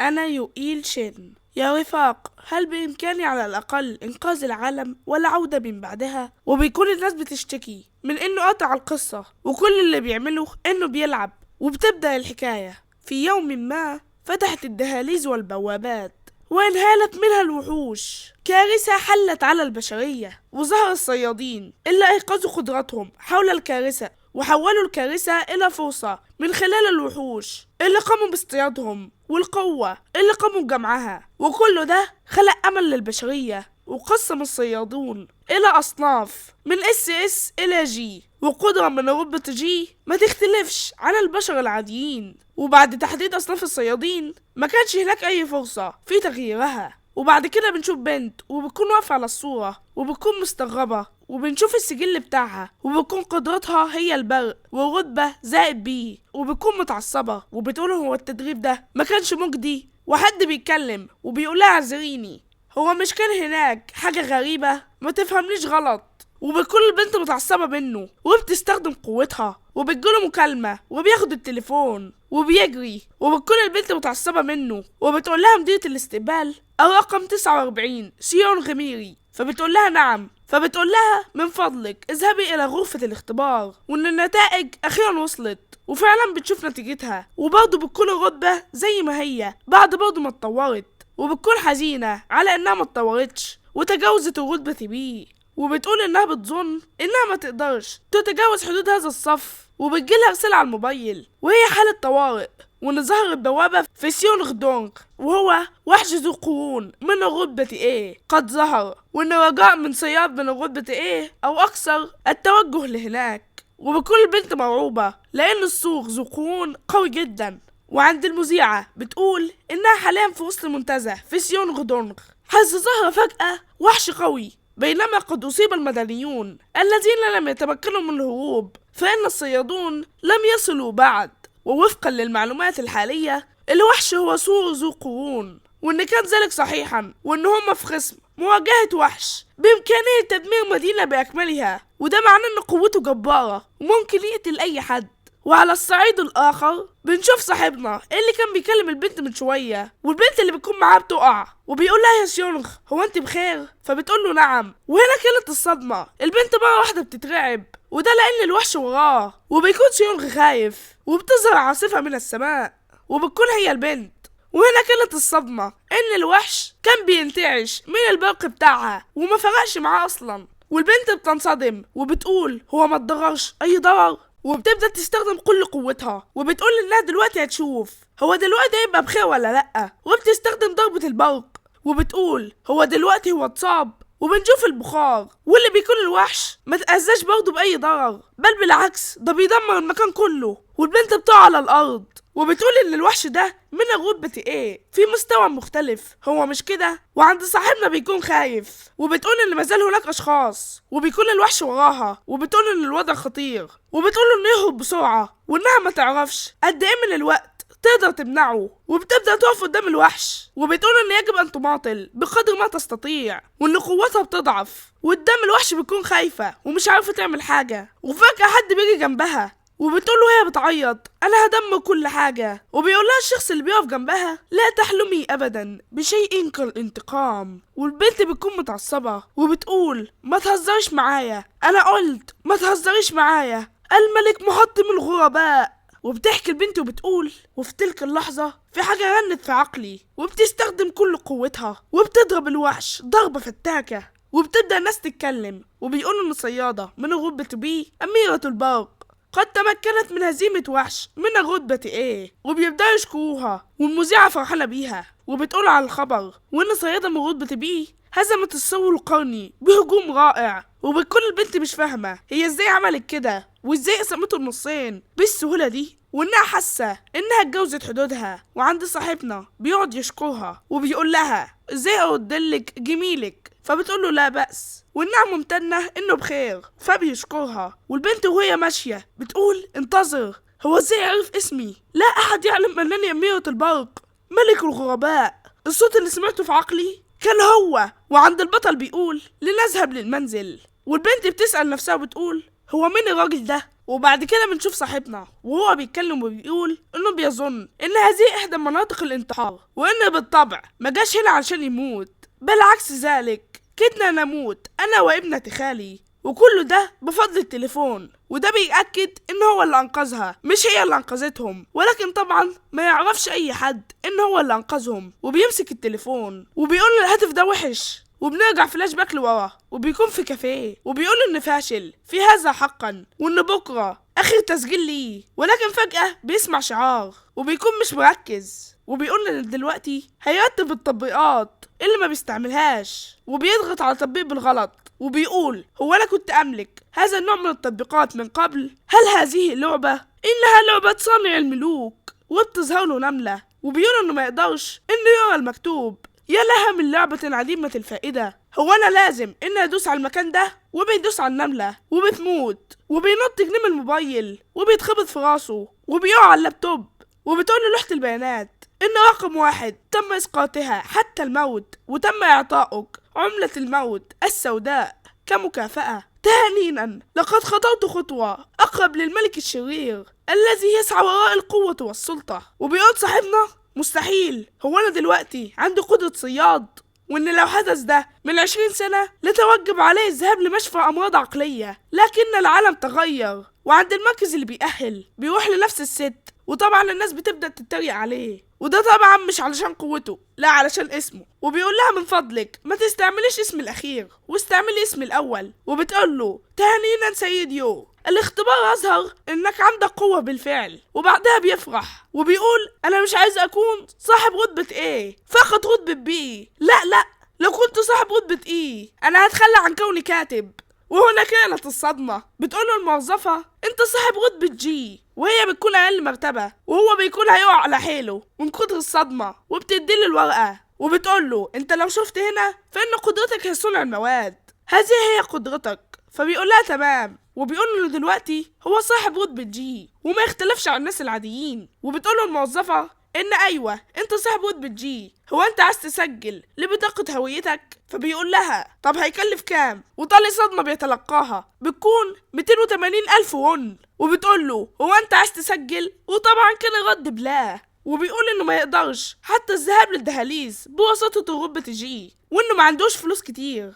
أنا يوئيل شين. يا رفاق، هل بإمكاني على الأقل إنقاذ العالم ولا عودة من بعدها؟ وبيكون الناس بتشتكي من إنه قطع القصة، وكل اللي بيعمله إنه بيلعب. وبتبدأ الحكاية في يوم ما فتحت الدهاليز والبوابات وانهالت منها الوحوش. كارثة حلت على البشرية، وظهر الصيادين اللي أيقظوا قدرتهم حول الكارثة وحولوا الكارثة إلى فرصة من خلال الوحوش اللي قاموا باصطيادهم والقوة اللي قاموا بجمعها. وكل ده خلق أمل للبشرية، وقسم الصيادون إلى أصناف من SS إلى G، وقدرة من رتبة G ما تختلفش عن البشر العاديين. وبعد تحديد أصناف الصيادين ما كانش هناك أي فرصة في تغييرها. وبعد كده بنشوف بنت وبتكون واقفة على الصورة وبتكون مستغربة، وبنشوف السجل بتاعها وبتكون قدرتها هي البرق والرتبة زائد B، وبتكون متعصبة وبتقول هو التدريب ده ما كانش مجدي. وحد بيتكلم وبيقولها اعذريني، هو مش كان هناك حاجة غريبة؟ ما تفهمنيش غلط. وبتكون البنت متعصبة منه وبتستخدم قوتها، وبتجيله مكالمة وبياخد التليفون وبيجري. وبتكون البنت متعصبة منه وبتقول لها مديرة الاستقبال الرقم 49 سيون غميري، فبتقول لها نعم. فبتقول لها من فضلك اذهبي الى غرفة الاختبار، وان النتائج اخيرا وصلت. وفعلا بتشوف نتيجتها، وبرضه بتكون الرتبة زي ما هي بعد برضه ما اتطورت. وبتكون حزينة على انها ما اتطورتش وتجاوزت الرتبة بيه، وبتقول انها بتظن انها ما تقدرش تتجاوز حدود هذا الصف. وبتجيلها رسالة على الموبايل وهي حالة طوارئ، وان ظهر البوابة في سيون غدونغ، وهو وحش ذو قرون من الرتبة A قد ظهر، وان رجاء من صياد من الرتبة A او اكثر التوجه لهناك. وبكل البنت مرعوبة لان السور ذو قرون قوي جدا. وعند المذيعة بتقول انها حاليا في وسط المنتزه في سيون غدونغ، حيث ظهر فجأة وحش قوي، بينما قد أصيب المدنيون الذين لم يتمكنوا من الهروب، فإن الصيادون لم يصلوا بعد. ووفقا للمعلومات الحالية الوحش هو سور ذو قرون، وإن كان ذلك صحيحا، وإن هم في خصم مواجهة وحش بإمكانية تدمير مدينة بأكملها، وده معناه إن قوته جبارة وممكن يقتل أي حد. وعلى الصعيد الآخر بنشوف صاحبنا اللي كان بيكلم البنت من شوية، والبنت اللي بتكون معاه بتقع، وبيقول لها يا سيونغ هو انت بخير؟ فبتقول له نعم. وهنا كانت الصدمة، البنت مرة واحدة بتترعب، وده لأن الوحش وراه، وبيكون سيونغ خايف، وبتظهر عاصفة من السماء وبتكون هي البنت. وهنا كانت الصدمة ان الوحش كان بينتعش من البرق بتاعها وما فرقش معاه اصلا. والبنت بتنصدم وبتقول هو ما اتضررش اي ضرر، وبتبدأ تستخدم كل قوتها، وبتقول انها دلوقتي هتشوف هو دلوقتي هيبقى بخير ولا لأ. وبتستخدم ضربة البرق وبتقول هو دلوقتي هو اتصاب. وبنشوف البخار واللي بيكون الوحش ما تأذاش برضه بأي ضرر، بل بالعكس ده بيدمر المكان كله. والبنت بتقع على الأرض وبتقول ان الوحش ده من الرتبة A في مستوى مختلف، هو مش كده؟ وعند صاحبنا بيكون خايف، وبتقول ان مازال هناك اشخاص، وبيكون الوحش وراها، وبتقول ان الوضع خطير، وبتقول انه يهرب بسرعة، وانها ما تعرفش قد ايه من الوقت تقدر تمنعه. وبتبدأ تقف قدام الوحش وبتقول ان يجب ان تماطل بقدر ما تستطيع، وان قوتها بتضعف، وقدام الوحش بتكون خايفة ومش عارفة تعمل حاجة. وفجأة حد بيجي جنبها وبتقول له وهي بتعيط انا هدمر كل حاجة. وبيقول لها الشخص اللي بيقف جنبها لا تحلمي ابدا بشيء كالانتقام. والبنت بتكون متعصبة وبتقول ما تهزريش معايا، انا قلت ما تهزريش معايا، الملك محطم الغرباء. وبتحكي البنت وبتقول وفي تلك اللحظة في حاجة رنت في عقلي، وبتستخدم كل قوتها وبتضرب الوحش ضربة فتاكة. وبتبدأ الناس تتكلم وبيقولوا ان الصيادة من الرتبة B أميرة البرق قد تمكنت من هزيمة وحش من الرتبة A، وبيبدأوا يشكروها، والمذيعة فرحانة بيها وبتقول على الخبر، وإن صيادة من رتبة B هزمت السور القرني بهجوم رائع. وبتكون البنت مش فاهمة هي ازاي عملت كده، وازاي قسمته النصين بالسهولة دي، وإنها حاسة إنها اتجاوزت حدودها. وعند صاحبنا بيقعد يشكرها وبيقول لها ازاي أردلك جميلك، فبتقول له لا بأس، وإنها ممتنة إنه بخير، فبيشكرها. والبنت وهي ماشية بتقول انتظر، هو ازاي عرف اسمي؟ لا أحد يعلم أنني أميرة البرق ملك الغرباء. الصوت اللي سمعته في عقلي كان هو. وعند البطل بيقول لنذهب للمنزل، والبنت بتسأل نفسها وبتقول هو مين الراجل ده؟ وبعد كده بنشوف صاحبنا وهو بيتكلم وبيقول انه بيظن ان هذه احدى مناطق الانتحار، وان بالطبع ما جاش هنا علشان يموت، بل عكس ذلك كدنا نموت انا وابنة خالي، وكل ده بفضل التليفون. وده بيأكد ان هو اللي انقذها مش هي اللي انقذتهم، ولكن طبعا ما يعرفش اي حد ان هو اللي انقذهم. وبيمسك التليفون وبيقول الهاتف ده وحش، وبنرجع فلاش باك لورا وبيكون في كافيه وبيقول ان فاشل في هذا حقا، وان بكره اخر تسجيل ليه. ولكن فجأة بيسمع شعار وبيكون مش مركز، وبيقول ان دلوقتي هيرتب التطبيقات اللي ما بيستعملهاش، وبيضغط على تطبيق بالغلط وبيقول هو انا كنت املك هذا النوع من التطبيقات من قبل؟ هل هذه لعبة؟ انها لعبة صانع الملوك وبتظهر له نملة، وبيقول انه ما يقدرش انه يقرا المكتوب. يا لها من لعبة عديمة الفائدة، هو انا لازم اني ادوس على المكان ده؟ وبيدوس على النملة وبتموت، وبينط جنيه الموبايل وبيتخبط في راسه، وبيقع على اللابتوب، وبتقول له لوحة البيانات ان رقم 1 تم اسقاطها حتى الموت، وتم اعطائك عملة الموت السوداء كمكافأة. تهانينا، لقد خطوت خطوة أقرب للملك الشرير الذي يسعى وراء القوة والسلطة. وبيقول صاحبنا مستحيل، هو أنا دلوقتي عندي قدرة صياد، وإن لو حدث ده من 20 سنة لتوجب عليه الذهاب لمشفى أمراض عقلية، لكن العالم تغير، وعند المركز اللي بيأهل بيروح لنفس الست، وطبعا الناس بتبدأ تتريق عليه، وده طبعا مش علشان قوته، لا علشان اسمه. وبيقول لها من فضلك ما تستعمليش اسم الأخير واستعملي اسم الأول. وبتقول له تهانينا سيد يو، الاختبار أظهر إنك عندك قوة بالفعل. وبعدها بيفرح وبيقول أنا مش عايز أكون صاحب رتبة A فقط رتبة B، لا لو كنت صاحب رتبة E أنا هتخلى عن كوني كاتب. وهنا كانت الصدمة، بتقوله الموظفة انت صاحب رتبة جي، وهي بتكون اقل مرتبة، وهو بيكون هيقع على حيله من كتر الصدمة، وبتديله الورقة وبتقوله انت لو شفت هنا فان قدرتك هي صنع المواد، هذه هي قدرتك. فبيقولها تمام، وبيقول له دلوقتي هو صاحب رتبة جي وما يختلفش عن الناس العاديين. وبتقوله الموظفة ان ايوه انت صاحب رتبة جي، هو انت عايز تسجل لبطاقة هويتك؟ فبيقول لها طب هيكلف كام؟ وطالي صدمة بيتلقاها بتكون 280,000 ون. وبتقول له هو انت عايز تسجل؟ وطبعا كان الرد بلا، وبيقول انه ما يقدرش حتى الذهاب للدهاليز بواسطة رتبة جي، وانه ما عندوش فلوس كتير.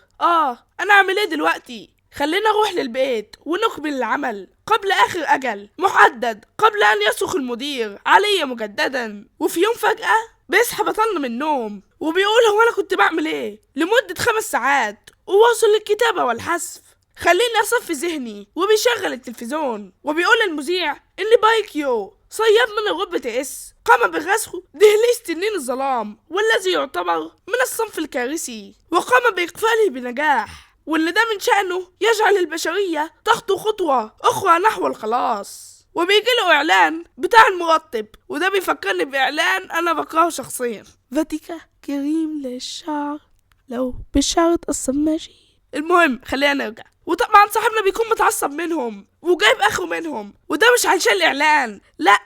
انا اعمل ايه دلوقتي؟ خلينا نروح للبيت ونكمل العمل قبل آخر أجل محدد، قبل أن يصرخ المدير علي مجددا. وفي يوم فجأة بيصحى بطلنا من النوم وبيقول هو أنا كنت بعمل إيه لمدة 5 ساعات وواصل للكتابة والحذف، خليني أصفي ذهني. وبيشغل التلفزيون وبيقول المذيع إن بايكيو صياد من الرتبة اس قام بغزو دهليز تنين الظلام، والذي يعتبر من الصنف الكارثي، وقام بإقفاله بنجاح، وإن ده من شأنه يجعل البشرية تخطو خطوة أخرى نحو الخلاص. وبيجيله إعلان بتاع المرطب، وده بيفكرني بإعلان أنا بكرهه شخصيا، فاتيكا كريم للشعر لو بالشعر اتقصب ماشي. المهم خلينا نرجع. وطبعا صاحبنا بيكون متعصب منهم وجايب اخره منهم، وده مش علشان الاعلان، لا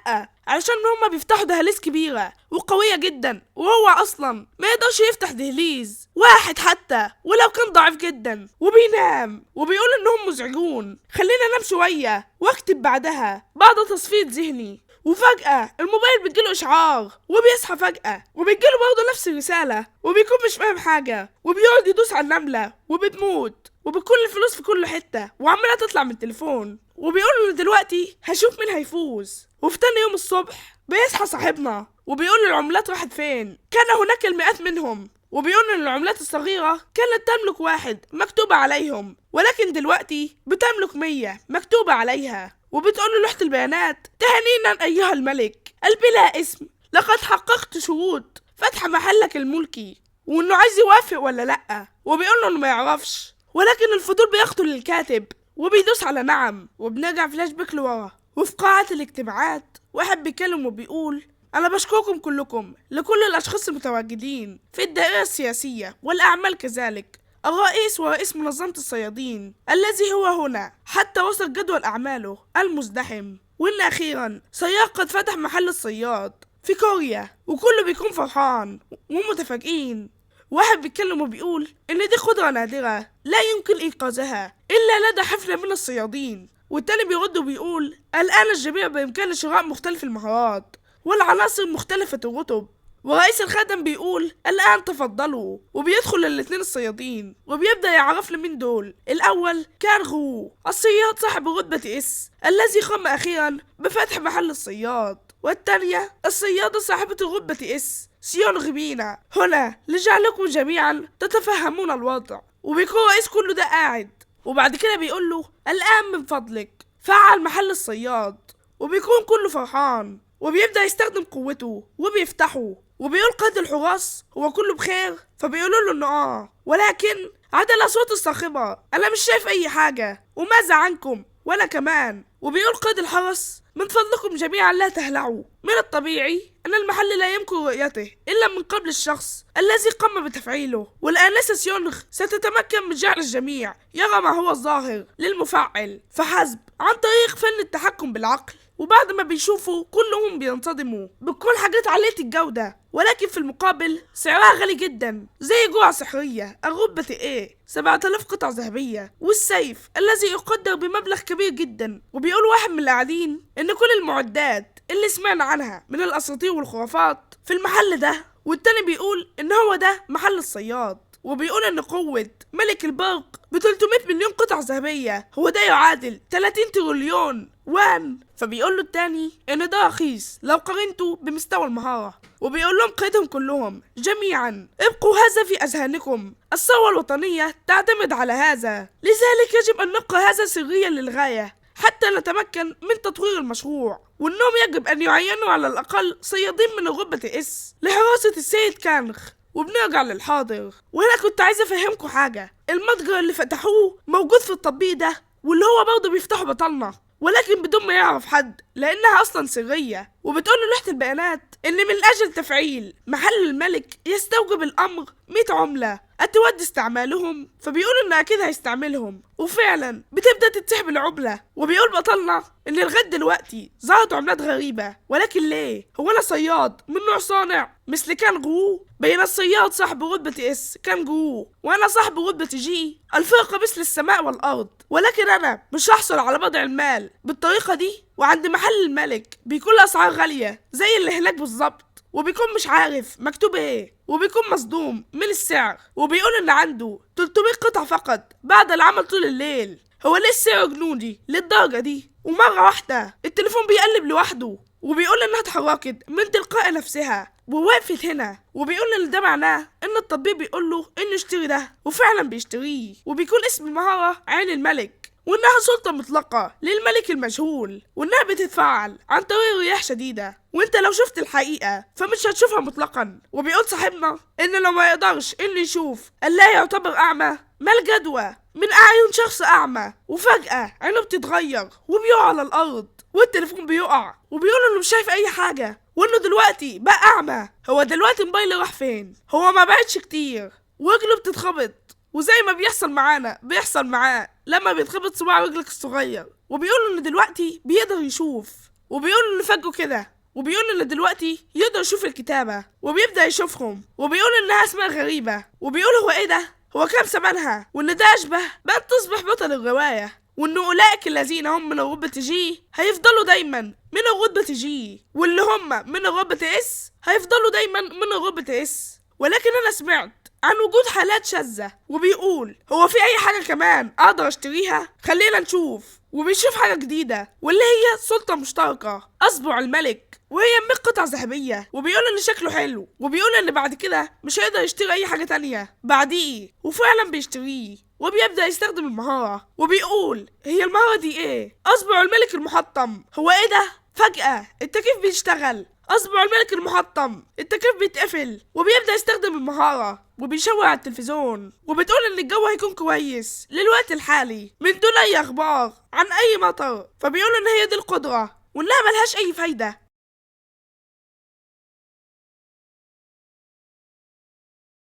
علشان هما بيفتحوا دهاليز كبيره وقويه جدا، وهو اصلا ما يقدرش يفتح دهليز واحد حتى ولو كان ضعيف جدا. وبينام وبيقول انهم مزعجون، خلينا انام شويه واكتب بعدها بعد تصفيه ذهني. وفجأة الموبايل بيجيله إشعار وبيصحى فجأة، وبيجيله برضه نفس الرسالة، وبيكون مش فاهم حاجة، وبيقعد يدوس على النملة وبتموت، وبكل الفلوس في كل حتة وعمالة تطلع من التليفون. وبيقول له دلوقتي هشوف مين هيفوز. وفي تاني يوم الصبح بيصحى صاحبنا وبيقول له العملات راحت فين؟ كان هناك المئات منهم، وبيقول ان العملات الصغيرة كانت تملك 1 مكتوبة عليهم، ولكن دلوقتي بتملك 100 مكتوبة عليها. وبتقول له لوحة البيانات تهانينا أيها الملك البلا اسم، لقد حققت شروط فتح محلك الملكي، وإنه عايز يوافق ولا لأ. وبيقول له إنه ما يعرفش، ولكن الفضول بيقتل الكاتب وبيدوس على نعم. وبنرجع فلاش باك لورا، وفي قاعة الاجتماعات واحد بيتكلم وبيقول أنا بشكركم كلكم لكل الأشخاص المتواجدين في الدائرة السياسية والأعمال، كذلك الرئيس ورئيس منظمة الصيادين الذي هو هنا حتى وصل جدول أعماله المزدحم، وإن أخيرا سياق قد فتح محل الصياد في كوريا، وكله بيكون فرحان ومتفاجئين. واحد بيتكلم وبيقول إن دي قدرة نادرة لا يمكن إنقاذها إلا لدى حفلة من الصيادين والتاني بيرد وبيقول الآن الجميع بإمكانه شراء مختلف المهارات والعناصر مختلفة الرتب. ورئيس الخدم بيقول الآن تفضلوا، وبيدخل الاتنين الصيادين وبيبدأ يعرف لي مين دول. الأول كان غو الصياد صاحب رتبة اس الذي قام أخيرا بفتح محل الصياد، والتانية الصيادة صاحبة رتبة اس سيون غبينا. هنا لجعلكم جميعا تتفهمون الوضع. وبيكون رئيس كله ده قاعد، وبعد كده بيقول له الآن من فضلك فعل محل الصياد، وبيكون كله فرحان وبيبدأ يستخدم قوته وبيفتحه. وبيقول قائد الحراس هو كله بخير؟ فبيقولوا له انه ولكن عدا الأصوات الصاخبة انا مش شايف اي حاجة، وماذا عنكم؟ وانا كمان. وبيقول قائد الحرس من فضلكم جميعا لا تهلعوا، من الطبيعي ان المحل لا يمكن رؤيته الا من قبل الشخص الذي قام بتفعيله، والآنسة سيونغ ستتمكن من جعل الجميع يرى ما هو الظاهر للمفعل فحسب عن طريق فن التحكم بالعقل. وبعد ما بيشوفوا كلهم بينصدموا، بتكون حاجات عالية الجودة ولكن في المقابل سعرها غالي جدا، زي جوع سحرية الرتبة ايه 7000 قطعة ذهبية، والسيف الذي يقدر بمبلغ كبير جدا. وبيقول واحد من القاعدين ان كل المعدات اللي سمعنا عنها من الاساطير والخرافات في المحل ده، والتاني بيقول ان هو ده محل الصياد، وبيقول ان قوة ملك البرق ب 300 مليون قطعة ذهبية، هو ده يعادل 30 تريليون وان. فبيقول له التاني ان ده رخيص لو قارنته بمستوى المهارة، وبيقول لهم قيدهم كلهم جميعا ابقوا هذا في اذهانكم، الثروة الوطنية تعتمد على هذا، لذلك يجب ان نبقى هذا سريا للغاية حتى نتمكن من تطوير المشروع، وانهم يجب ان يعينوا على الاقل صيادين من رتبة اس لحراسة السيد كانغ. وبنرجع للحاضر، وهنا كنت عايزة افهمكم حاجة. المتجر اللي فتحوه موجود في التطبيق ده، واللي هو برضه بيفتحوا بطلنا ولكن بدون ما يعرف حد لانها اصلا سرية. وبتقول له لوحة البيانات ان من اجل تفعيل محل الملك يستوجب الامر 100 عملة اتود استعمالهم، فبيقول ان اكيد هيستعملهم، وفعلا بتبدأ تتسحب العملة. وبيقول بطلنا ان لغاية دلوقتي ظهرت عملات غريبة، ولكن ليه؟ هو انا صياد من نوع صانع مثل كان غو؟ بين الصياد صاحب رتبة اس كان غو وانا صاحب رتبة جي، الفرق مثل السماء والارض، ولكن انا مش هحصل على وضع المال بالطريقة دي. وعند محل الملك بيكون الاسعار غالية زي اللي هناك بالظبط، وبيكون مش عارف مكتوب ايه، وبيكون مصدوم من السعر، وبيقول ان عنده 300 قطعة فقط بعد العمل طول الليل. هو ليه السعر جنوني للدرجة دي؟ ومرة واحدة التليفون بيقلب لوحده، وبيقول انها اتحركت من تلقاء نفسها ووقفت هنا، وبيقول ان ده معناه ان التطبيق بيقول له انه يشتري ده، وفعلا بيشتريه. وبيكون اسم المهارة عين الملك، وانها سلطة مطلقة للملك المجهول، وانها بتتفاعل عن طريق رياح شديدة، وانت لو شفت الحقيقة فمش هتشوفها مطلقا. وبيقول صاحبنا ان لو ما يقدرش انه يشوف اللا يعتبر اعمى، ما الجدوى من اعين شخص اعمى وفجأة عينه بتتغير وبيقع على الارض والتليفون بيقع، وبيقول انه مش شايف اي حاجة، وانه دلوقتي بقى اعمى. هو دلوقتي موبايله راح فين؟ هو ما بعدش كتير ورجله بتتخبط، وزي ما بيحصل معانا بيحصل معاه لما بيتخبط صباع رجلك الصغير. وبيقول انه دلوقتي بيقدر يشوف، وبيقول انه فجأة كده، وبيقول انه دلوقتي يقدر يشوف الكتابة وبيبدأ يشوفهم، وبيقول انها اسماء غريبة، وبيقول هو ايه ده؟ هو كام ثمنها؟ وان ده اشبه بأن تصبح بطل الرواية، وان اولئك الذين هم من الرتبة جي هيفضلوا دايما من الرتبة جي، واللي هم من الرتبة اس هيفضلوا دايما من الرتبة اس. ولكن انا سمعت عن وجود حالات شاذة، وبيقول هو في اي حاجة كمان اقدر اشتريها؟ خلينا نشوف. وبيشوف حاجة جديدة واللي هي سلطة مشتركة اصبع الملك، وهي 100 قطعة ذهبية، وبيقول ان شكله حلو، وبيقول ان بعد كده مش هيقدر يشتري اي حاجة تانية بعديه، وفعلا بيشتريه وبيبدأ يستخدم المهارة. وبيقول هي المهارة دي ايه؟ اصبع الملك المحطم. هو ايه ده؟ فجأة التكييف بيشتغل، اصبع الملك المحطم، التكييف بيتقفل، وبيبدأ يستخدم المهارة وبيشاور على التلفزيون، وبتقول ان الجو هيكون كويس للوقت الحالي من دون اي اخبار عن اي مطر. فبيقول ان هي دي القدرة وانها ملهاش اي فايدة،